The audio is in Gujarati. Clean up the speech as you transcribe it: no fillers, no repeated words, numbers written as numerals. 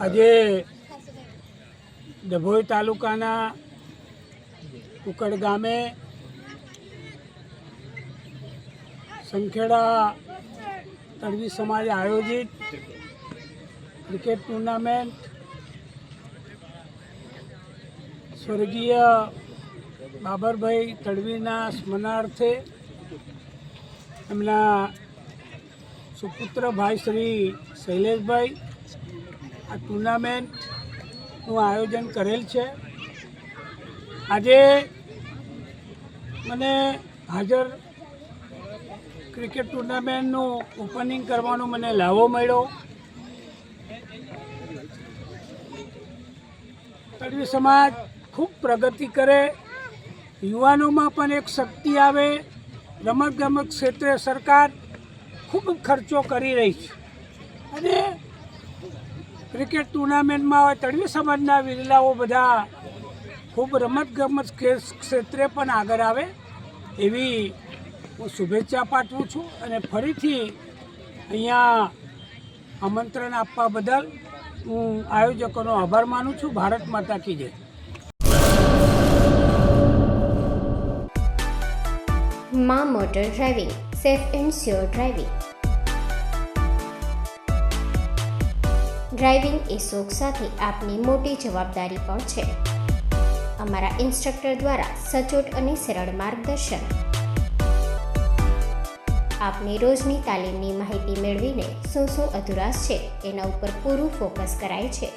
આજે ડભોઈ તાલુકાના કુકડ ગામે સંખેડા તળવી સમાજે આયોજિત ક્રિકેટ ટુર્નામેન્ટ સ્વર્ગીય બાબરભાઈ તળવીના સ્મરણાર્થે એમના સુપુત્ર ભાઈ શ્રી શૈલેષભાઈ આ ટુર્નામેન્ટનું આયોજન કરેલ છે. આજે મને હાજર ક્રિકેટ ટુર્નામેન્ટનું ઓપનિંગ કરવાનો મને લાવો મળ્યો. તળવી સમાજ ખૂબ પ્રગતિ કરે, યુવાનોમાં પણ એક શક્તિ આવે. રમતગમત ક્ષેત્રે સરકાર ખૂબ ખર્ચો કરી રહી છે અને ક્રિકેટ ટુર્નામેન્ટમાં તળવી સમાજના વિરલાઓ બધા ખૂબ રમતગમત ક્ષેત્રે પણ આગળ આવે એવી હું શુભેચ્છા પાઠવું છું અને ફરીથી અહીંયા આમંત્રણ આપવા બદલ હું આયોજકોનો આભાર માનું છું. ભારત માતા કી જય. માં motor driving, safe and sure driving. Driving એ શોખ સાથે આપની મોટી જવાબદારી પણ છે. અમારા ઇન્સ્ટ્રક્ટર દ્વારા સચોટ અને સરળ માર્ગદર્શન. આપની રોજની તાલીમની માહિતી મેળવીને શું અધુરાશ છે એના ઉપર પૂરું ફોકસ કરાય છે.